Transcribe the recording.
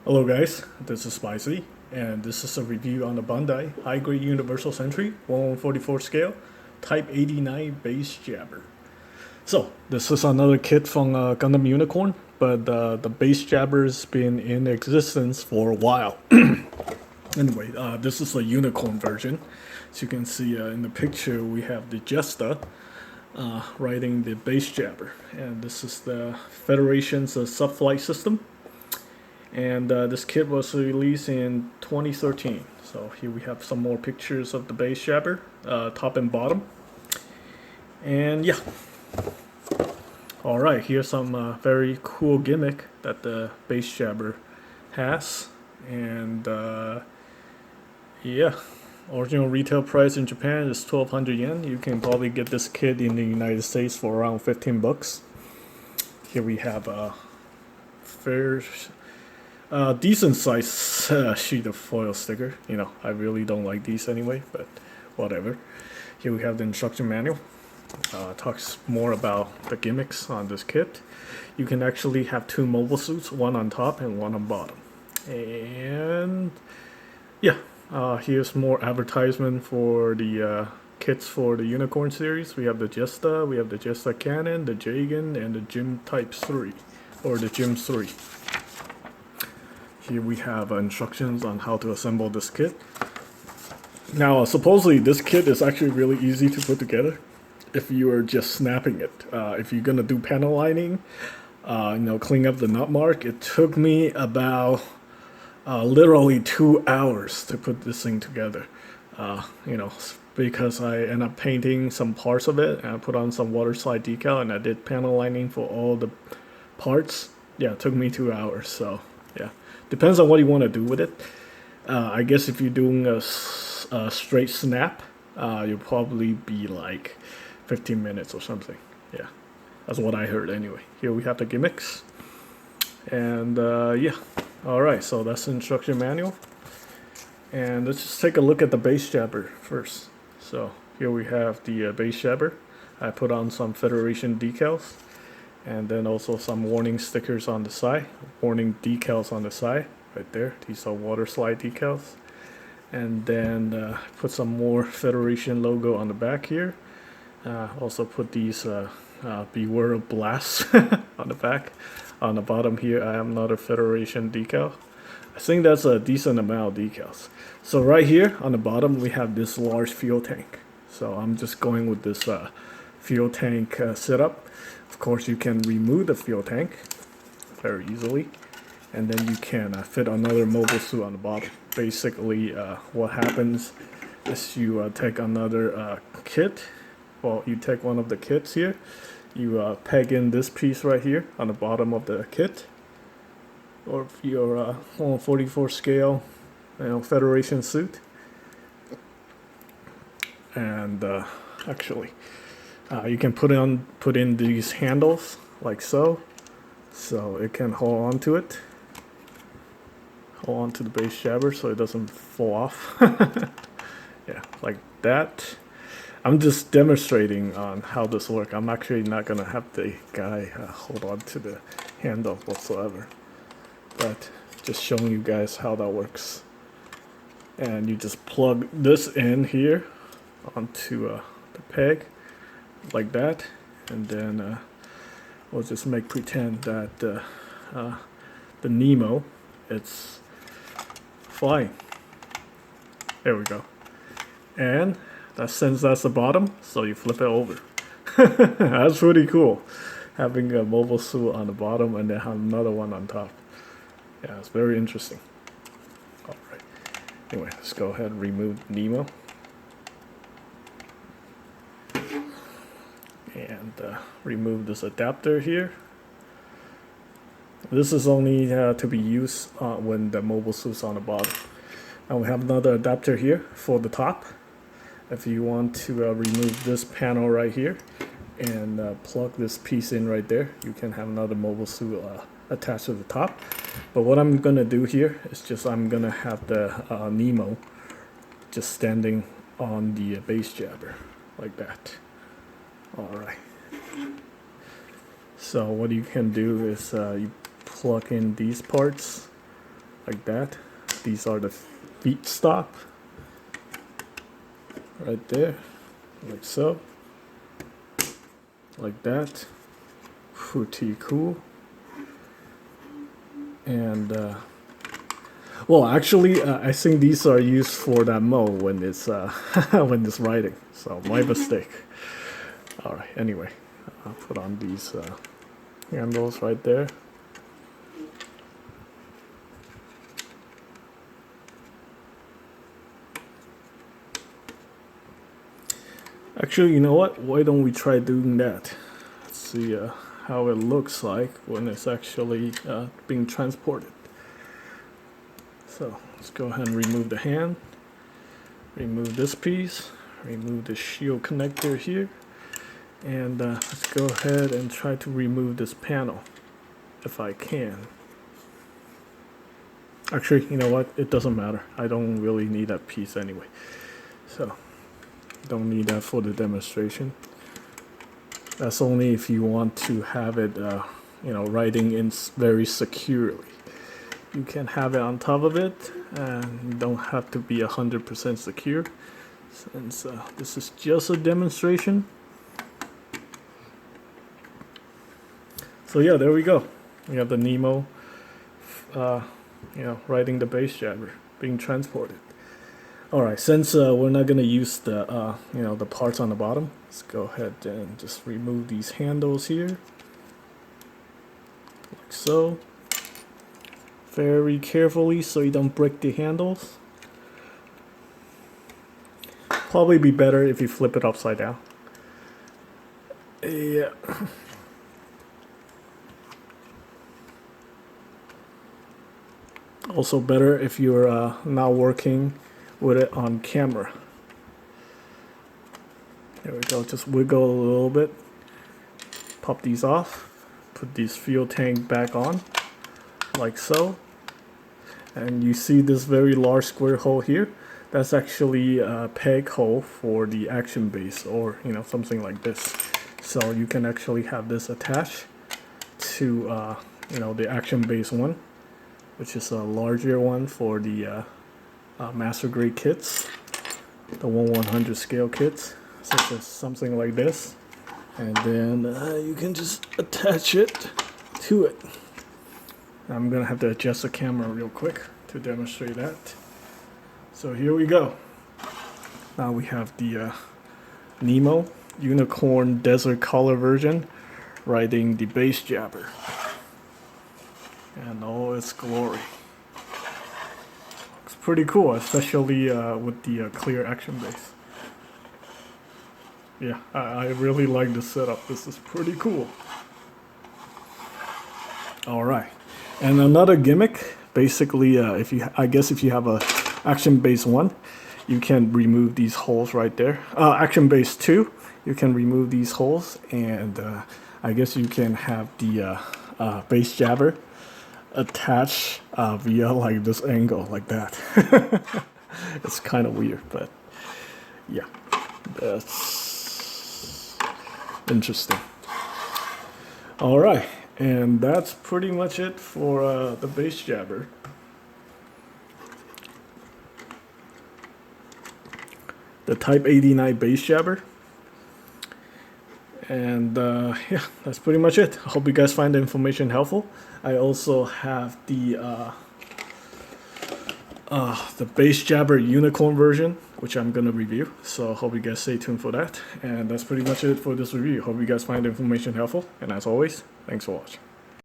Hello guys, this is Spicy, and this is a review on the Bandai High-Grade Universal Sentry 1/144 scale Type 89 base jabber. So this is another kit from Gundam Unicorn, but the base jabber's been in existence for a while. Anyway, this is a Unicorn version. As you can see in the picture, we have the Jesta riding the base jabber, and this is the Federation's subflight system. And this kit was released in 2013. So here we have some more pictures of the base jabber, top and bottom. And yeah. Alright, here's some very cool gimmick that the base jabber has. And yeah, original retail price in Japan is 1,200 yen. You can probably get this kit in the United States for around 15 bucks. Here we have a fair... decent size sheet of foil sticker. You know, I really don't like these anyway, but whatever. Here we have the instruction manual. Talks more about the gimmicks on this kit. You can actually have two mobile suits, one on top and one on bottom. And yeah, here's more advertisement for the kits for the Unicorn series. We have the Jesta, we have the Jesta Cannon, the Jagan, and the Gym Type 3, or the Gym 3. Here we have instructions on how to assemble this kit. Now, supposedly this kit is actually really easy to put together if you are just snapping it. If you're gonna do panel lining, clean up the nut mark, it took me about literally 2 hours to put this thing together. Because I end up painting some parts of it, and I put on some water slide decal, and I did panel lining for all the parts. Yeah, it took me 2 hours, so yeah. Depends on what you want to do with it. I guess if you're doing a straight snap, you'll probably be like 15 minutes or something. Yeah, that's what I heard anyway. Here we have the gimmicks. And yeah, alright, so that's the instruction manual. And let's just take a look at the base jabber first. So here we have the base jabber. I put on some Federation decals. And then also some warning stickers on the side, warning decals on the side, right there. These are water slide decals. And then put some more Federation logo on the back here. Also put these Beware of Blast on the back. On the bottom here, I have another Federation decal. I think that's a decent amount of decals. So right here on the bottom, we have this large fuel tank. So I'm just going with this fuel tank setup. Of course, you can remove the fuel tank very easily, and then you can fit another mobile suit on the bottom. Basically, what happens is you take another kit. Well, you take one of the kits here, you peg in this piece right here on the bottom of the kit, or your 144 scale, Federation suit, and actually. You can put in these handles like so it can hold on to it, hold on to the base jabber so it doesn't fall off. Yeah, like that. I'm just demonstrating on how this works. I'm actually not gonna have the guy hold on to the handle whatsoever, but just showing you guys how that works. And you just plug this in here onto the peg like that, and then we'll just make pretend that the Nemo, it's flying. There we go. And since that's the bottom, so you flip it over. That's pretty cool, having a mobile suit on the bottom and then have another one on top. Yeah, it's very interesting. Alright, anyway, let's go ahead and remove Nemo. And remove this adapter here. This is only to be used when the mobile suit's on the bottom. And we have another adapter here for the top. If you want to remove this panel right here and plug this piece in right there, you can have another mobile suit attached to the top. But what I'm gonna do here is I'm gonna have the Nemo just standing on the base jabber like that. Alright, so what you can do is you plug in these parts like that. These are the feet stop right there, like so, like that. Pretty cool. And well, actually, I think these are used for that mode when it's when it's riding. So my mistake. All right. Anyway, I'll put on these handles right there. Actually, you know what? Why don't we try doing that? Let's see how it looks like when it's actually being transported. So let's go ahead and remove the hand, remove this piece, remove the shield connector here, and let's go ahead and try to remove this panel if I can. Actually, you know what? It doesn't matter. I don't really need that piece anyway. So don't need that for the demonstration. That's only if you want to have it, you know, riding in very securely. You can have it on top of it, and you don't have to be 100% secure. Since this is just a demonstration. So yeah, there we go. We have the Nemo, you know, riding the bass jabber, being transported. Alright, since we're not going to use the, you know, the parts on the bottom, let's go ahead and just remove these handles here. Like so. Very carefully so you don't break the handles. Probably be better if you flip it upside down. Yeah. Also better if you're not working with it on camera. There we go, just wiggle a little bit. Pop these off. Put these fuel tank back on, like so. And you see this very large square hole here? That's actually a peg hole for the action base, or you know, something like this. So you can actually have this attached to you know, the action base one, which is a larger one for the master grade kits, the 1/100 scale kits, such as something like this. And then you can just attach it to it. I'm gonna have to adjust the camera real quick to demonstrate that. So here we go. Now we have the Nemo Unicorn Desert Color version riding the bass jabber and all its glory. Looks pretty cool, especially with the clear action base. Yeah, I really like this setup. This is pretty cool. All right. And another gimmick, basically, I guess if you have a action base 1, you can remove these holes right there. Action base 2, you can remove these holes, and I guess you can have the bass jabber attached via like this angle, like that. It's kind of weird, but yeah, that's interesting. All right. And that's pretty much it for the bass jabber. The TYPE89 bass jabber. And yeah, that's pretty much it. I hope you guys find the information helpful. I also have the bass jabber unicorn version, which I'm gonna review. So hope you guys stay tuned for that. And that's pretty much it for this review. Hope you guys find the information helpful. And as always, thanks for watching.